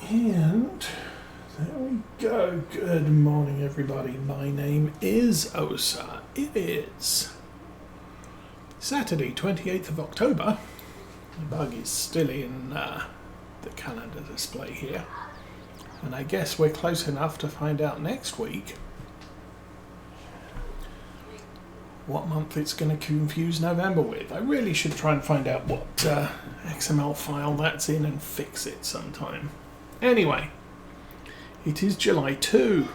And there we go. Good morning, everybody. My name is Osa. It is Saturday, 28th of October. The bug is still in the calendar display here. And I guess we're close enough to find out next week what month it's going to confuse November with. I really should try and find out what XML file that's in and fix it sometime. Anyway, it is July 2.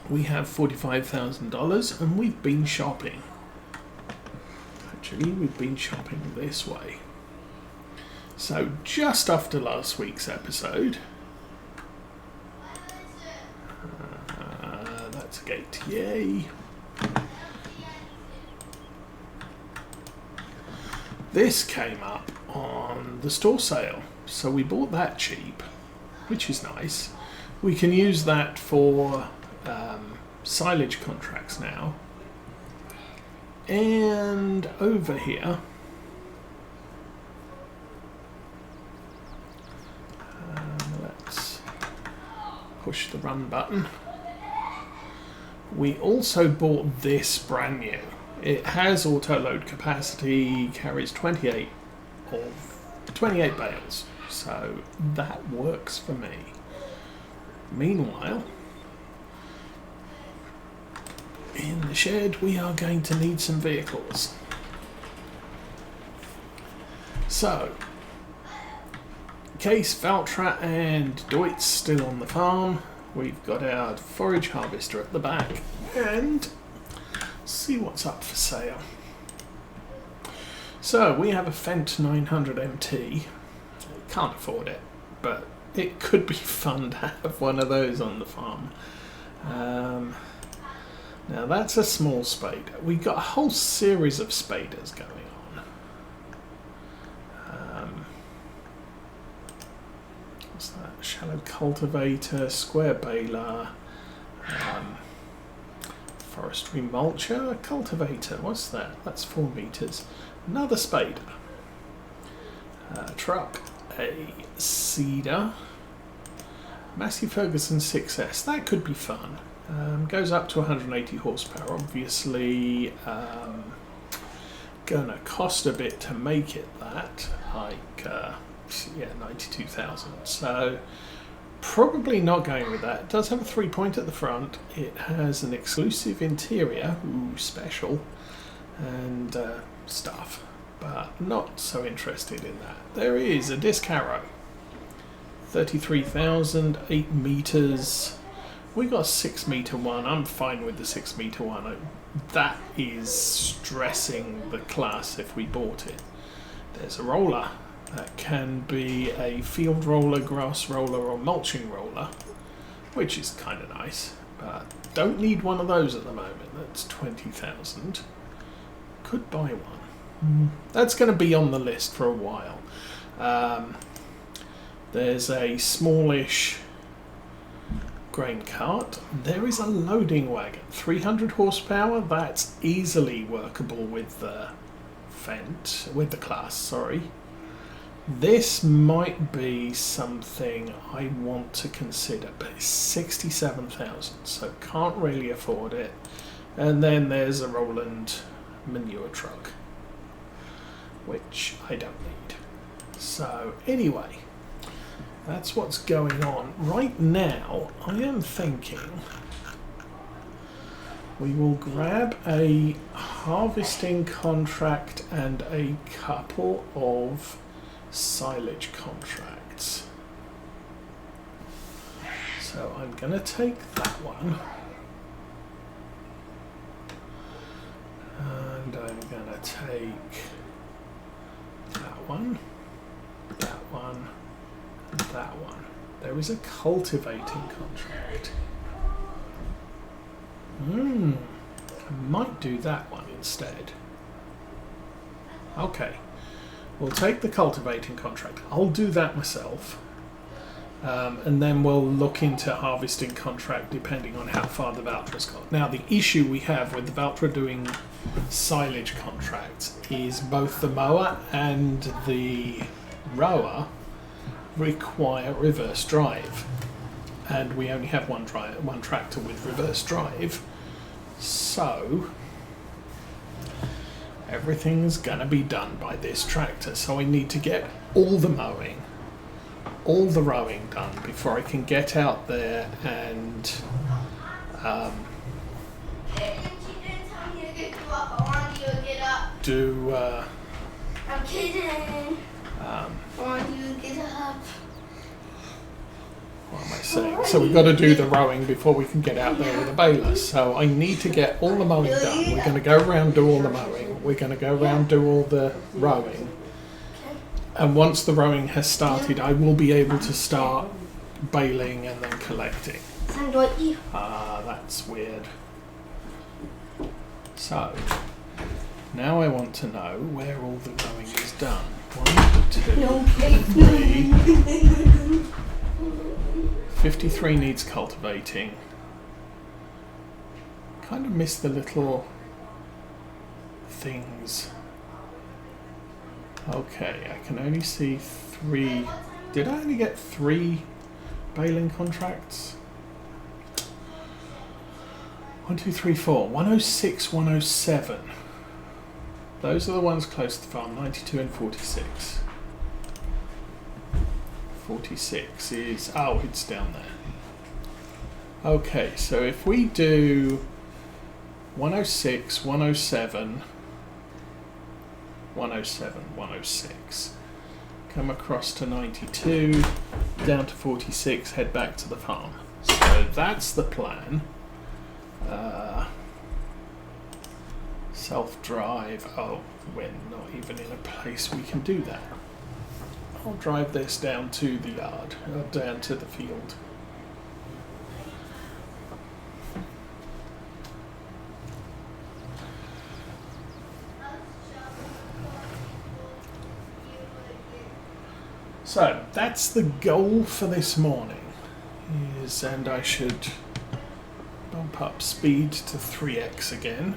We have $45,000 and we've been shopping. Actually, we've been shopping this way. So just after last week's episode, that's a gate, yay. This came up on the store sale, so we bought that cheap, which is nice. We can use that for silage contracts now. And over here, let's push the run button. We also bought this brand new. It has auto load capacity, carries 28 bales, so that works for me. Meanwhile, in the shed we are going to need some vehicles. So, Case, Valtra and Deutz still on the farm. We've got our forage harvester at the back, and see what's up for sale. So we have a Fendt 900 MT. Can't afford it, but it could be fun to have one of those on the farm. Now that's a small spader. We've got a whole series of spaders going on. What's that? Shallow cultivator, square baler, forestry mulcher, a cultivator. What's that? That's 4 meters. Another spader. Truck, a seeder. Massey Ferguson 6S. That could be fun. Goes up to 180 horsepower. Obviously, gonna cost a bit to make it that. Like, yeah, 92,000. So probably not going with that. It does have a 3-point at the front. It has an exclusive interior, ooh, special, and stuff, but not so interested in that. There is a disc harrow, 33,000, 8 meters. We got a 6-meter one. I'm fine with the 6-meter one. That is stressing the class if we bought it. There's a roller. That can be a field roller, grass roller or mulching roller, which is kind of nice, but don't need one of those at the moment. That's 20,000. Could buy one. That's going to be on the list for a while. There's a smallish grain cart. There is a loading wagon, 300 horsepower. That's easily workable with the Fendt, with the class, sorry. This might be something I want to consider, but it's 67,000, so can't really afford it. And then there's a Roland manure truck, which I don't need. So anyway, that's what's going on. Right now, I am thinking we will grab a harvesting contract and a couple of silage contracts. So I'm going to take that one, and I'm going to take that one, that one, and that one. There is a cultivating contract. I might do that one instead. Okay. We'll take the cultivating contract. I'll do that myself. And then we'll look into harvesting contract depending on how far the Valtra's got. Now, the issue we have with the Valtra doing silage contracts is both the mower and the rower require reverse drive, and we only have one tractor with reverse drive, so everything's gonna be done by this tractor. So I need to get all the mowing, all the rowing done before I can get out there and do. I'm kidding. I want you to get up. What am I saying? So we've got to do the rowing before we can get out there with a baler. So I need to get all the mowing done. We're going to go around, do all the mowing. We're going to go around, do all the rowing. And once the rowing has started, I will be able to start baling and then collecting. That's weird. So now I want to know where all the rowing is done. 1, 2, 3. 53 needs cultivating. Kind of miss the little things. Okay, I can only see 3. Did I only get 3 baling contracts? 1, 2, 3, 4. 106, 107. Those are the ones close to the farm, 92 and 46. 46 is, oh, it's down there. Okay, so if we do 106, 107, 107, 106, come across to 92, down to 46, head back to the farm. So that's the plan. Self-drive, oh, we're not even in a place we can do that. I'll drive this down to the yard, down to the field. So that's the goal for this morning, and I should bump up speed to 3x again.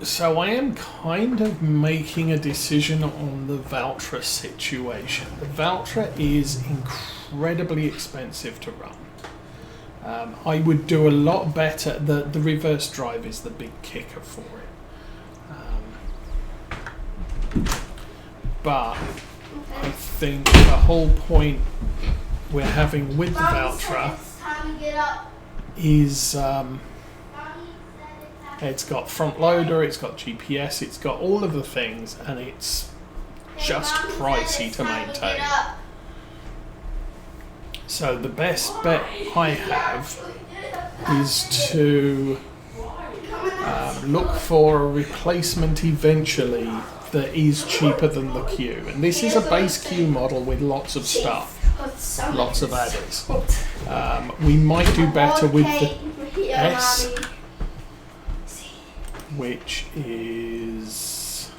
So I am kind of making a decision on the Valtra situation. The Valtra is incredibly expensive to run. I would do a lot better. The reverse drive is the big kicker for it. But I think the whole point we're having with the Valtra is it's got front loader, it's got GPS, it's got all of the things, and it's just pricey to maintain. So the best bet I have is to look for a replacement eventually that is cheaper than the Q. And this is a base Q model with lots of stuff, lots of adders. We might do better with the S, which is,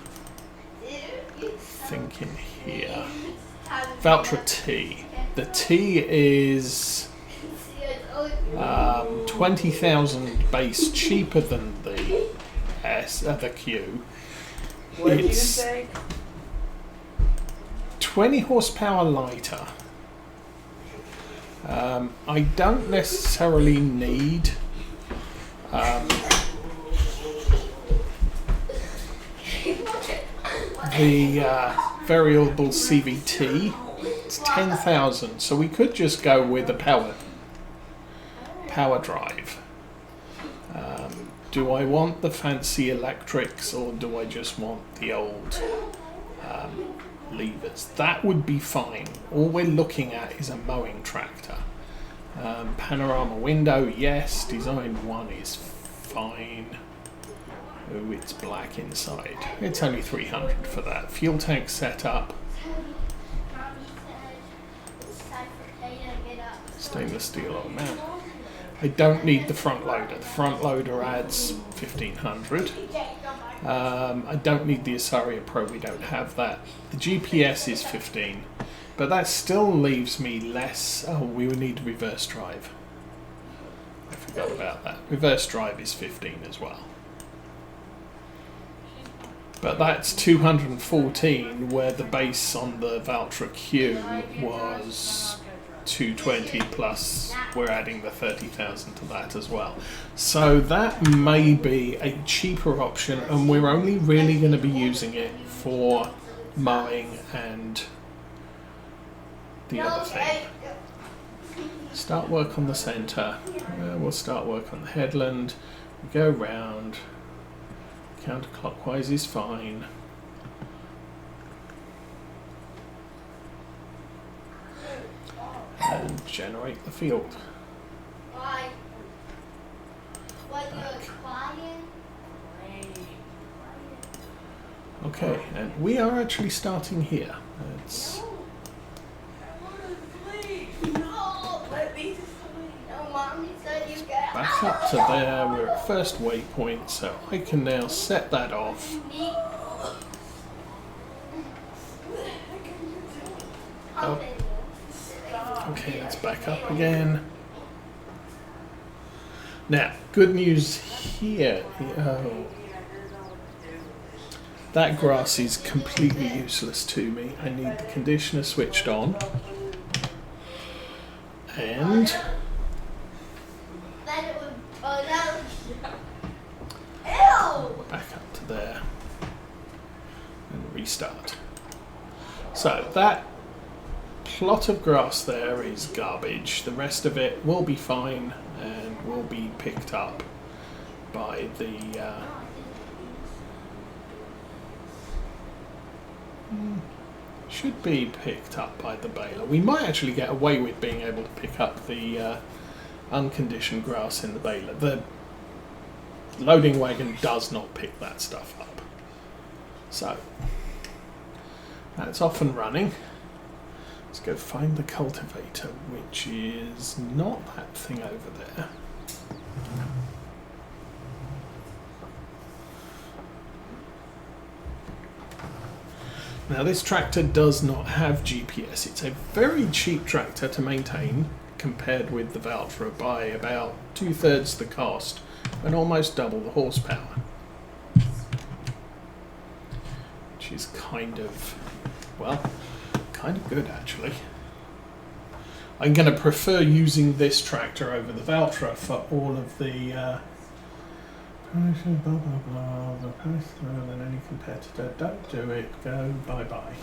thinking here, Valtra T. The T is 20,000 base cheaper than the S, the Q. It's 20 horsepower lighter. I don't necessarily need the variable CVT. It's 10,000, so we could just go with a power drive. Do I want the fancy electrics, or do I just want the old levers? That would be fine. All we're looking at is a mowing tractor. Panorama window, yes. Design 1 is fine. Oh, it's black inside. It's only 300 for that. Fuel tank setup. Stainless steel on mount. I don't need the front loader. The front loader adds 1500. I don't need the Asaria Pro. We don't have that. The GPS is 15, but that still leaves me less. Oh, we would need reverse drive. I forgot about that. Reverse drive is 15 as well. But that's 214, where the base on the Valtra Q was 220 plus we're adding the 30,000 to that as well. So that may be a cheaper option, and we're only really going to be using it for mowing and the other thing. Start work on the centre. We'll start work on the headland. Go round. Counterclockwise is fine. And generate the field. Why? What you're quiet? Okay, and we are actually starting here. Let's back up to there. We're at first waypoint, so I can now set that off. Oh. Okay, let's back up again. Now, good news here. Oh. That grass is completely useless to me. I need the conditioner switched on. And back up to there. And restart. So that plot of grass there is garbage. The rest of it will be fine and will be picked up by the should be picked up by the baler. We might actually get away with being able to pick up the unconditioned grass in the baler. The loading wagon does not pick that stuff up. So that's off and running. Let's go find the cultivator, which is not that thing over there. Now this tractor does not have GPS. It's a very cheap tractor to maintain compared with the Valtra by about 2/3 the cost and almost double the horsepower. Which is kind of, well, kind of good actually. I'm going to prefer using this tractor over the Valtra for all of the blah blah blah, the price lower than any competitor. Don't do it. Go bye bye.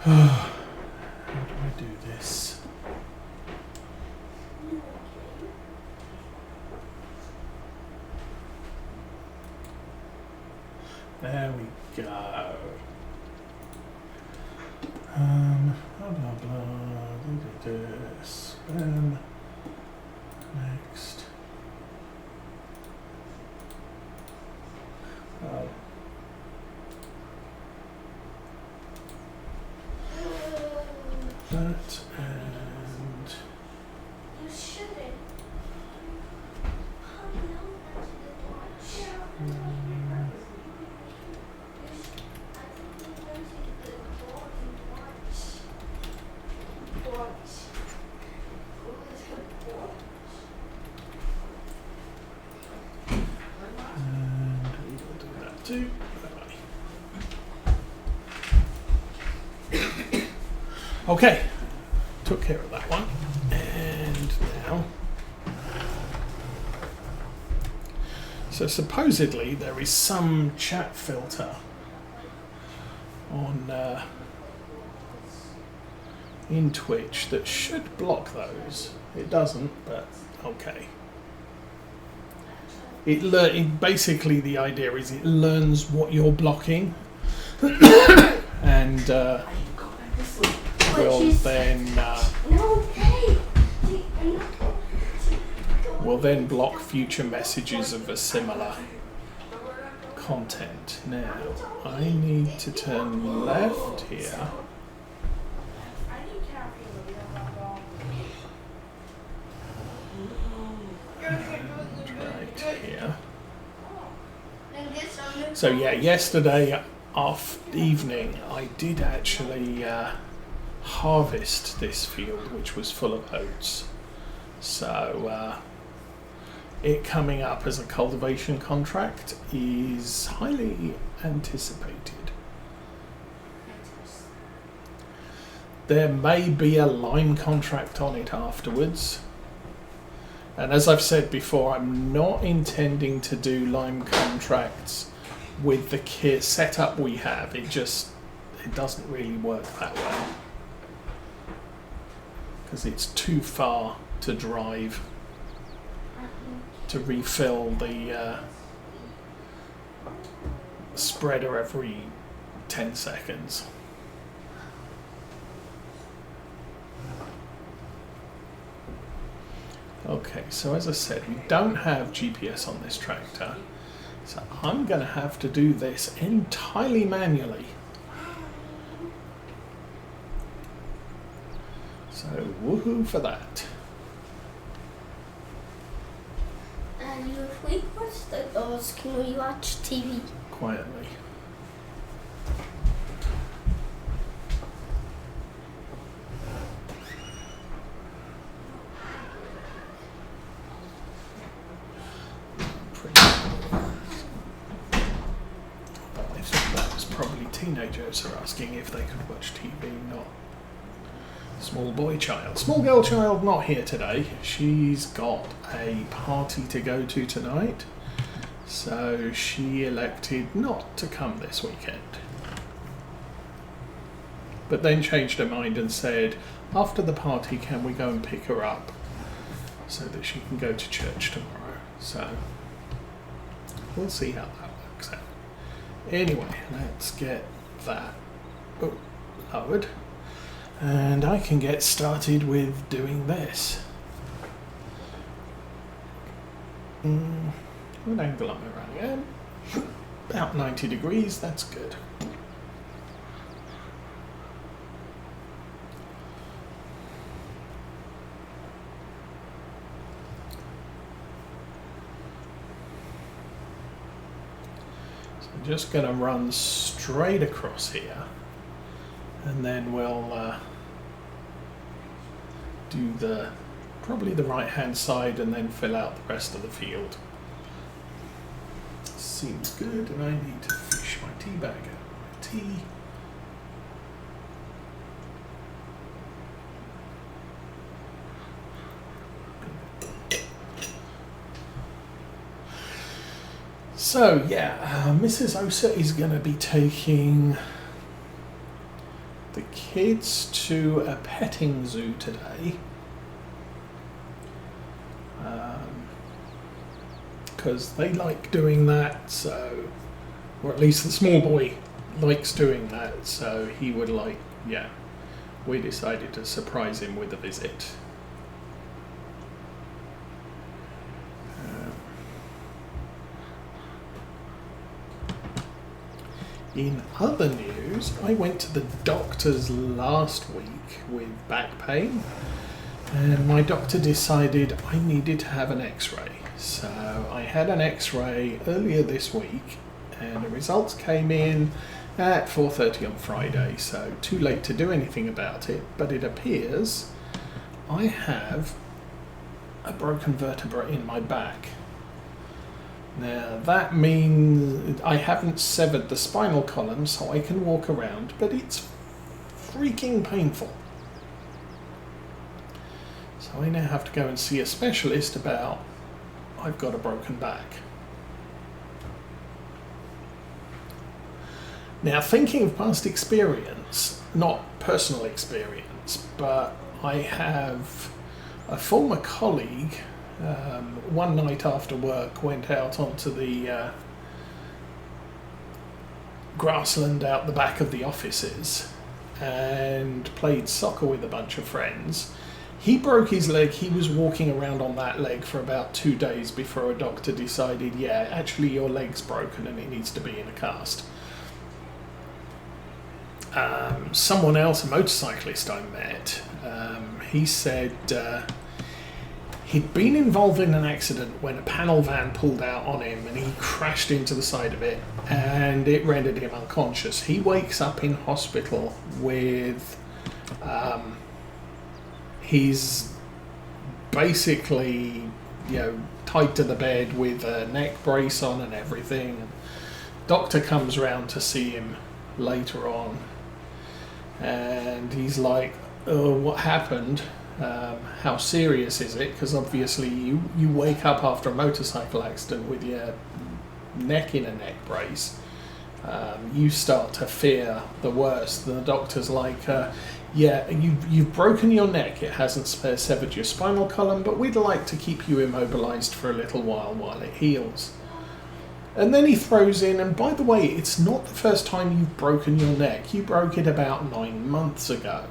How do I do this? There we go. Blah blah blah. Spam. Next. Oh. That and. You shouldn't. Too. Okay, took care of that one, and now, so supposedly there is some chat filter on in Twitch that should block those. It doesn't, but okay. It basically, the idea is it learns what you're blocking and will then block future messages of a similar content. Now I need to turn left here. So yeah, yesterday evening I did actually harvest this field, which was full of oats. So it coming up as a cultivation contract is highly anticipated. There may be a lime contract on it afterwards. And as I've said before, I'm not intending to do lime contracts with the kit setup we have. It doesn't really work that well. Because it's too far to drive to refill the spreader every 10 seconds. Okay, so as I said, we don't have GPS on this tractor, so I'm going to have to do this entirely manually. So woohoo for that. And if we watch the dolls, can we watch TV? Quietly. Teenagers are asking if they could watch TV, not small boy child. Small girl child not here today. She's got a party to go to tonight, so she elected not to come this weekend. But then changed her mind and said, after the party, can we go and pick her up so that she can go to church tomorrow? So we'll see how that works out. Anyway, let's get that lowered, and I can get started with doing this. What angle am I running at? About 90 degrees, that's good. Just going to run straight across here, and then we'll do probably the right hand side and then fill out the rest of the field. Seems good, and I need to fish my tea bag out of my tea. So yeah, Mrs. Osa is going to be taking the kids to a petting zoo today, because they like doing that, so, or at least the small boy likes doing that, so he would like, yeah, we decided to surprise him with a visit. In other news, I went to the doctor's last week with back pain, and my doctor decided I needed to have an x-ray. So I had an x-ray earlier this week, and the results came in at 4:30 on Friday, so too late to do anything about it, but it appears I have a broken vertebra in my back. Now that means I haven't severed the spinal column, so I can walk around, but it's freaking painful. So I now have to go and see a specialist about I've got a broken back. Now, thinking of past experience, not personal experience, but I have a former colleague. One night after work, went out onto the grassland out the back of the offices and played soccer with a bunch of friends. He broke his leg. He was walking around on that leg for about 2 days before a doctor decided, yeah, actually your leg's broken and it needs to be in a cast. Someone else, a motorcyclist I met, he said He'd been involved in an accident when a panel van pulled out on him and he crashed into the side of it and it rendered him unconscious. He wakes up in hospital with he's basically, tied to the bed with a neck brace on and everything. And doctor comes round to see him later on and he's like, oh, what happened? How serious is it? Because obviously you wake up after a motorcycle accident with your neck in a neck brace. You start to fear the worst. The doctor's like, yeah, you've broken your neck. It hasn't severed your spinal column, but we'd like to keep you immobilized for a little while it heals. And then he throws in, and by the way, it's not the first time you've broken your neck. You broke it about 9 months ago.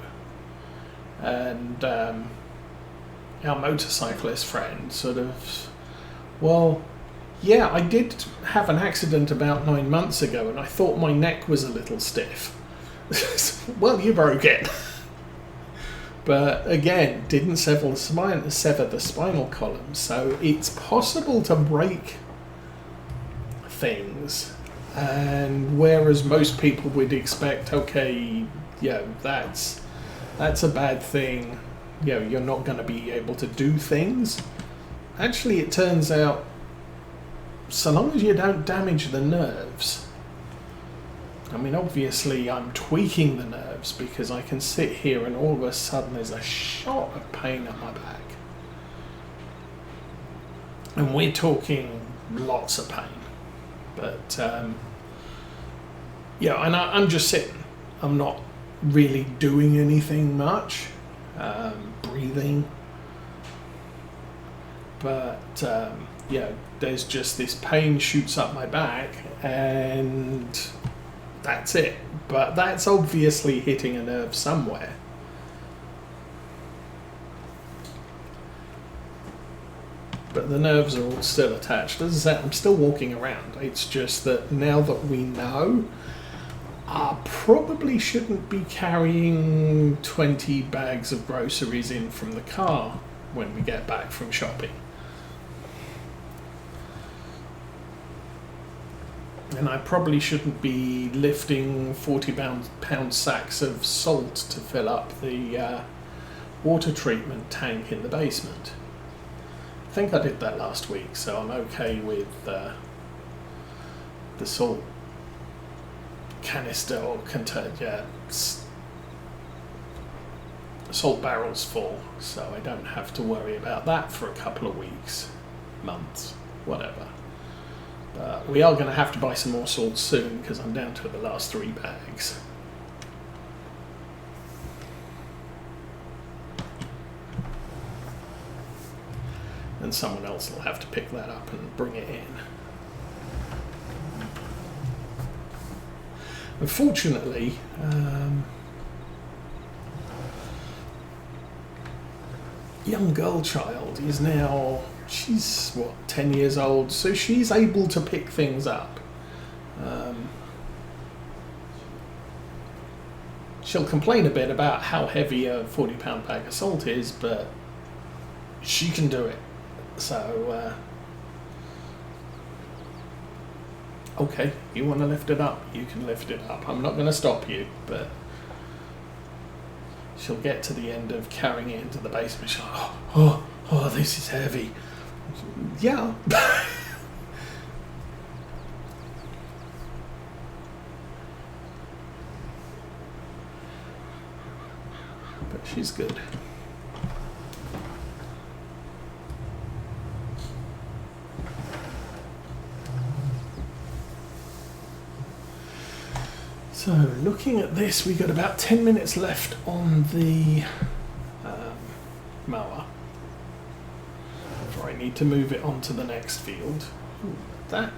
And our motorcyclist friend sort of, well, yeah, I did have an accident about 9 months ago and I thought my neck was a little stiff. Well, you broke it. But again, didn't sever the spinal column, so it's possible to break things. And whereas most people would expect, okay, that's a bad thing, you're not going to be able to do things. Actually, it turns out, so long as you don't damage the nerves, I mean, obviously I'm tweaking the nerves because I can sit here and all of a sudden there's a shot of pain at my back. And we're talking lots of pain. But, and I'm just sitting. I'm not really doing anything much, breathing, but there's just this pain shoots up my back and that's it. But that's obviously hitting a nerve somewhere. But the nerves are all still attached. As I said, I'm still walking around. It's just that now that we know, I probably shouldn't be carrying 20 bags of groceries in from the car when we get back from shopping. And I probably shouldn't be lifting 40-pound sacks of salt to fill up the water treatment tank in the basement. I think I did that last week, so I'm okay with the salt canister or container, salt barrels full, so I don't have to worry about that for a couple of weeks, months, whatever. But we are going to have to buy some more salt soon because I'm down to the last 3 bags. And someone else will have to pick that up and bring it in. Unfortunately, young girl child is now, she's 10 years old, so she's able to pick things up. She'll complain a bit about how heavy a 40-pound bag of salt is, but she can do it. So, okay, you want to lift it up, you can lift it up. I'm not going to stop you, but she'll get to the end of carrying it into the basement. She'll go, oh, this is heavy. Yeah. But she's good. So, looking at this, we've got about 10 minutes left on the mower before I need to move it on to the next field. Ooh, that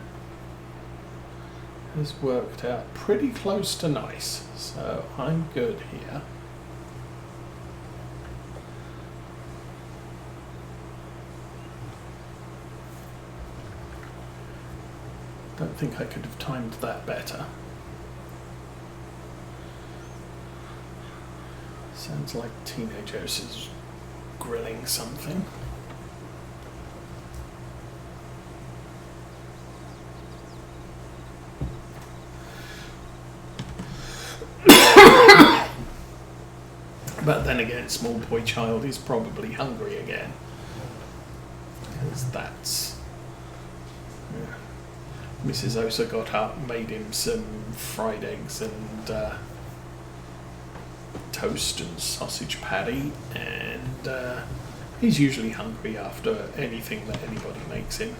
has worked out pretty close to nice, so I'm good here. Don't think I could have timed that better. Sounds like teenagers is grilling something. then again, small boy child is probably hungry again. Because that's... Yeah. Mrs. Osa got up, made him some fried eggs and toast and sausage patty, and he's usually hungry after anything that anybody makes him.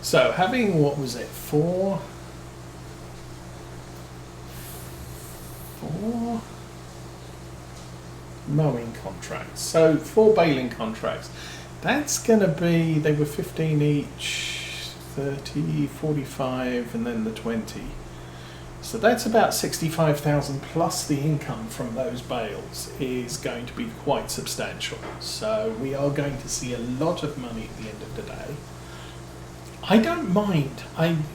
So having, what was it, four mowing contracts, so 4 baling contracts, that's going to be, they were 15 each, 30, 45 and then the 20. So that's about 65,000 plus the income from those bales is going to be quite substantial. So we are going to see a lot of money at the end of the day. I don't mind.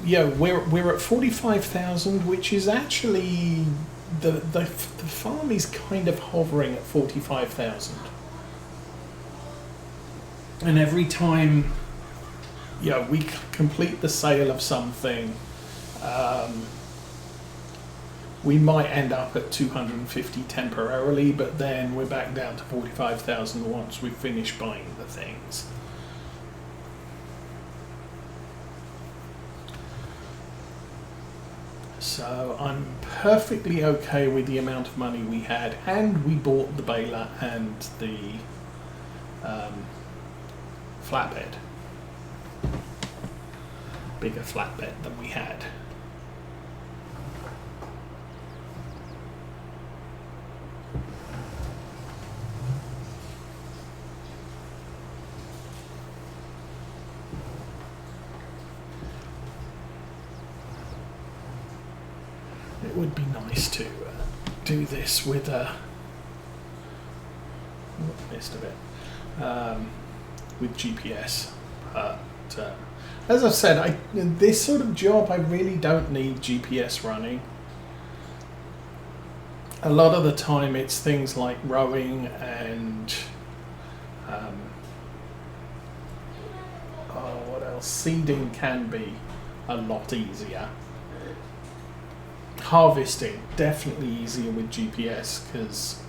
We're at 45,000, which is actually the farm is kind of hovering at 45,000. And every time, we complete the sale of something, we might end up at 250 temporarily, but then we're back down to 45,000 once we've finished buying the things. So I'm perfectly okay with the amount of money we had, and we bought the baler and the flatbed. Bigger flatbed than we had. It would be nice to do this with with GPS, but as I've said, this sort of job I really don't need GPS running. A lot of the time it's things like rowing and what else? Seeding can be a lot easier. Harvesting, definitely easier with GPS because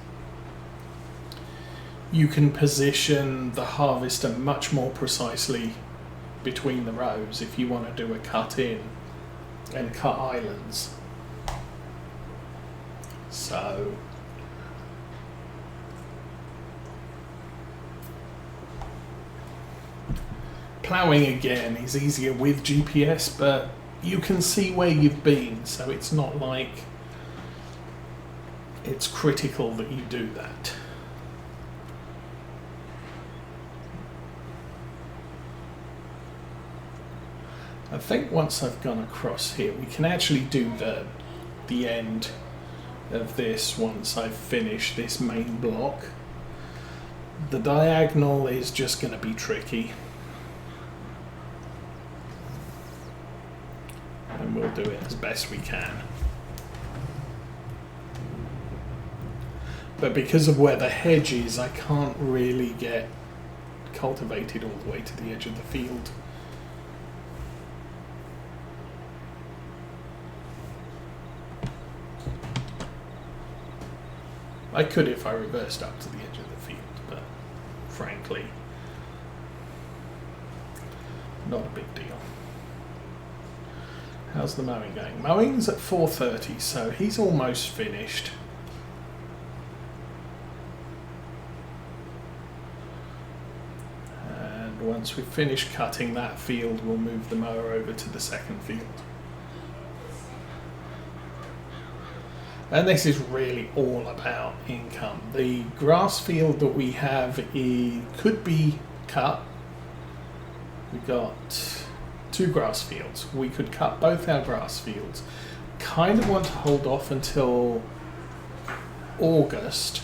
you can position the harvester much more precisely between the rows if you want to do a cut in and cut islands. So ploughing again is easier with GPS, but you can see where you've been, so it's not like it's critical that you do that. I think once I've gone across here, we can actually do the end of this once I've finished this main block. The diagonal is just going to be tricky. And we'll do it as best we can. But because of where the hedge is, I can't really get cultivated all the way to the edge of the field. I could if I reversed up to the edge of the field, but frankly, not a big deal. How's the mowing going? Mowing's at 4:30, so he's almost finished. And once we've finished cutting that field, we'll move the mower over to the second field. And this is really all about income. The grass field that we have could be cut. We've got 2 grass fields. We could cut both our grass fields. Kind of want to hold off until August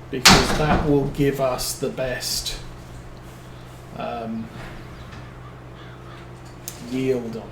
because that will give us the best yield on